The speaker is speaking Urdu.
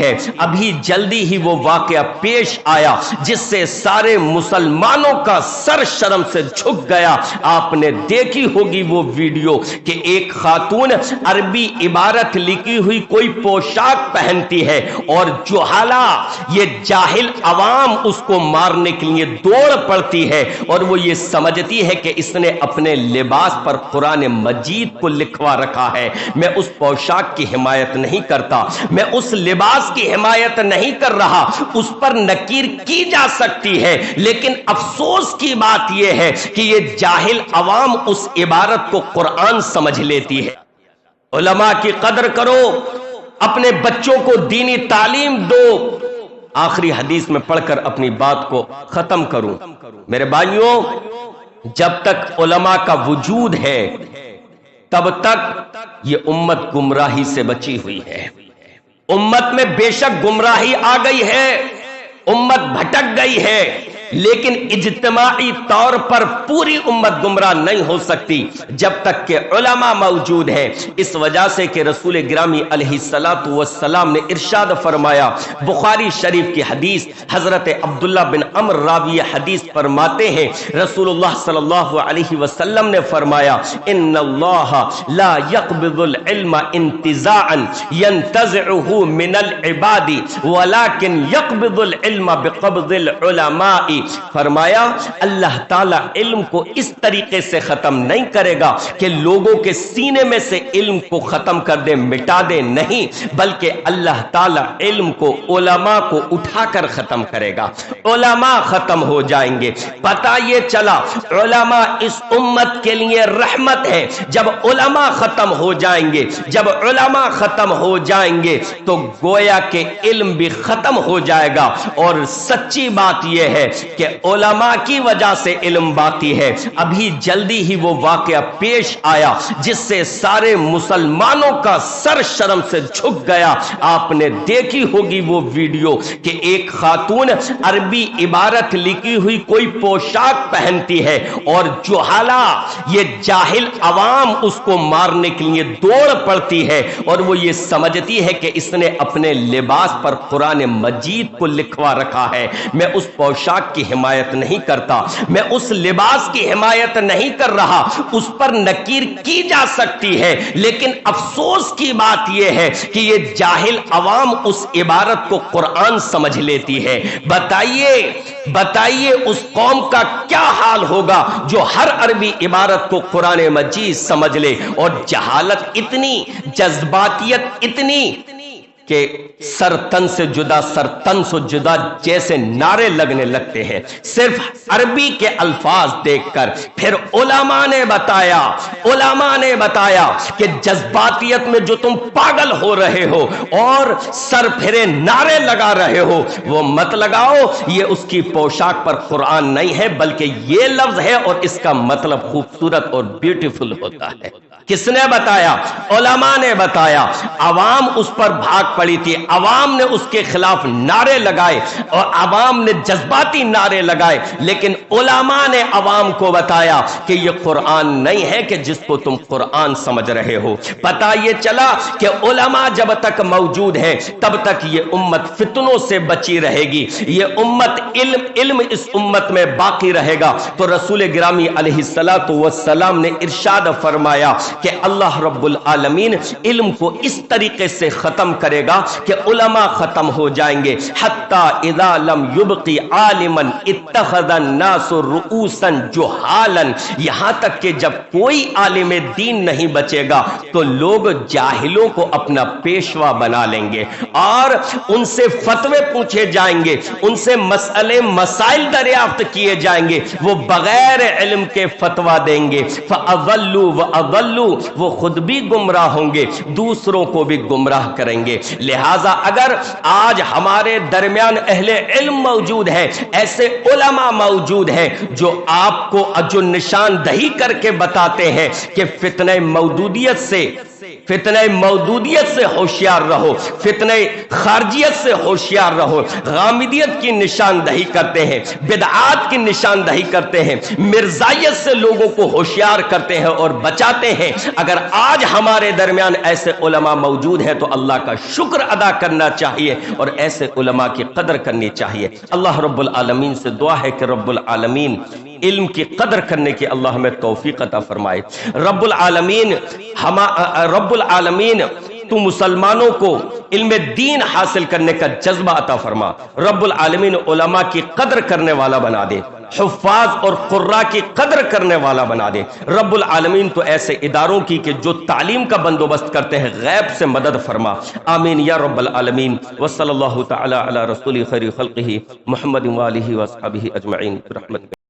ہے، ابھی جلدی ہی وہ واقعہ پیش آیا جس سے سارے مسلمانوں کا سر شرم سے جھک گیا۔ آپ نے دیکھی ہوگی وہ ویڈیو کہ ایک خاتون عربی عبارت لکھی ہوئی کوئی پوشاک پہنتی ہے اور جہالہ، یہ جاہل عوام اس کو مارنے کے لیے دوڑ پڑتی ہے، اور وہ یہ سمجھتی ہے کہ اس نے اپنے لباس پر قرآن مجید کو لکھوا رکھا ہے۔ میں اس پوشاک کی حمایت نہیں کرتا، میں اس لباس کی حمایت نہیں کر رہا، اس پر نکیر کی جا سکتی ہے، لیکن افسوس کی بات یہ ہے کہ یہ جاہل عوام اس عبارت کو قرآن سمجھ لیتی ہے۔ علماء کی قدر کرو، اپنے بچوں کو دینی تعلیم دو۔ آخری حدیث میں پڑھ کر اپنی بات کو ختم کروں۔ میرے بھائیوں، جب تک علماء کا وجود ہے تب تک یہ امت گمراہی سے بچی ہوئی ہے۔ امت میں بے شک گمراہی آ گئی ہے، امت بھٹک گئی ہے، لیکن اجتماعی طور پر پوری امت گمراہ نہیں ہو سکتی جب تک کہ علماء موجود ہیں۔ اس وجہ سے کہ رسول گرامی علیہ الصلوۃ والسلام نے ارشاد فرمایا، بخاری شریف کی حدیث، حضرت عبداللہ بن عمرو راوی حدیث فرماتے ہیں، رسول اللہ صلی اللہ علیہ وسلم نے فرمایا، ان اللہ لا يقبض العلم انتزاعا ينتزعه من العباد ولكن يقبض العلم بقبض العلماء۔ فرمایا اللہ تعالی علم کو اس طریقے سے ختم نہیں کرے گا کہ لوگوں کے سینے میں سے علم کو ختم کر دے، مٹا دے، نہیں، بلکہ اللہ تعالی علم کو، علماء کو اٹھا کر ختم کرے گا۔ علماء ختم ہو جائیں گے۔ پتہ یہ چلا علماء اس امت کے لیے رحمت ہے۔ جب علماء ختم ہو جائیں گے، جب علماء ختم ہو جائیں گے تو گویا کہ علم بھی ختم ہو جائے گا، اور سچی بات یہ ہے کہ علماء کی وجہ سے علم باقی ہے۔ ابھی جلدی ہی وہ واقعہ پیش آیا جس سے سارے مسلمانوں کا سر شرم سے جھک گیا۔ آپ نے دیکھی ہوگی وہ ویڈیو کہ ایک خاتون عربی عبارت لکھی ہوئی کوئی پوشاک پہنتی ہے اور جہالہ، یہ جاہل عوام اس کو مارنے کے لیے دوڑ پڑتی ہے، اور وہ یہ سمجھتی ہے کہ اس نے اپنے لباس پر قرآن مجید کو لکھوا رکھا ہے۔ میں اس پوشاک کی حمایت نہیں کرتا، میں اس لباس کی حمایت نہیں کر رہا، اس پر نکیر کی جا سکتی ہے، لیکن افسوس کی بات یہ ہے کہ یہ جاہل عوام اس عبارت کو قرآن سمجھ لیتی ہے۔ بتائیے اس قوم کا کیا حال ہوگا جو ہر عربی عبارت کو قرآن مجید سمجھ لے، اور جہالت اتنی، جذباتیت اتنی کہ سر تن سے جدا، سر تن سے جدا جیسے نعرے لگنے لگتے ہیں صرف عربی کے الفاظ دیکھ کر۔ پھر علماء نے بتایا کہ جذباتیت میں جو تم پاگل ہو رہے ہو اور سر پھرے نعرے لگا رہے ہو، وہ مت لگاؤ، یہ اس کی پوشاک پر قرآن نہیں ہے، بلکہ یہ لفظ ہے اور اس کا مطلب خوبصورت اور بیوٹیفل ہوتا ہے۔ کس نے بتایا؟ علماء نے بتایا۔ عوام اس پر بھاگ پڑی تھی، عوام نے اس کے خلاف نعرے لگائے اور عوام نے جذباتی نعرے لگائے، لیکن علماء نے عوام کو بتایا کہ یہ قرآن نہیں ہے کہ جس کو تم قرآن سمجھ رہے ہو۔ پتہ یہ چلا کہ علماء جب تک موجود ہیں تب تک یہ امت فتنوں سے بچی رہے گی، یہ امت علم اس امت میں باقی رہے گا۔ تو رسول گرامی علیہ الصلوۃ والسلام نے ارشاد فرمایا کہ اللہ رب العالمین علم کو اس طریقے سے ختم کرے گا کہ علماء ختم ہو جائیں گے، حتی اذا لم یبقی عالما اتخذ الناس رؤوسا جہالا، یہاں تک کہ جب کوئی عالم دین نہیں بچے گا تو لوگ جاہلوں کو اپنا پیشوا بنا لیں گے اور ان سے فتوے پوچھے جائیں گے، ان سے مسائل دریافت کیے جائیں گے، وہ بغیر علم کے فتوہ دیں گے، فَأَضَلُّوا وَأَضَلُّوا، وہ خود بھی گمراہ ہوں گے، دوسروں کو بھی گمراہ کریں گے۔ لہٰذا اگر آج ہمارے درمیان اہل علم موجود ہے، ایسے علماء موجود ہیں جو آپ کو جو نشاندہی کر کے بتاتے ہیں کہ فتنہ مودودیت سے فتنہ مودودیت سے ہوشیار رہو، فتنہ خارجیت سے ہوشیار رہو۔ غامدیت کی نشاندہی کرتے ہیں، بدعات کی نشاندہی کرتے ہیں، مرزائیت سے لوگوں کو ہوشیار کرتے ہیں اور بچاتے ہیں۔ اگر آج ہمارے درمیان ایسے علماء موجود ہیں تو اللہ کا شکر ادا کرنا چاہیے اور ایسے علماء کی قدر کرنی چاہیے۔ اللہ رب العالمین سے دعا ہے کہ رب العالمین علم کی قدر کرنے کی اللہ ہمیں توفیق عطا فرمائے۔ رب العالمین تو مسلمانوں کو علم دین حاصل کرنے کا جذبہ عطا فرما۔ رب العالمین علماء کی قدر کرنے والا بنا دے، حفاظ اور قراء کی قدر کرنے والا بنا دے۔ رب العالمین تو ایسے اداروں کی کہ جو تعلیم کا بندوبست کرتے ہیں غیب سے مدد فرما، آمین یا رب العالمین۔ وصلی اللہ تعالی علی رسول خیر خلقہ محمد وآلہ وصحبہ اجمعین برحمتک۔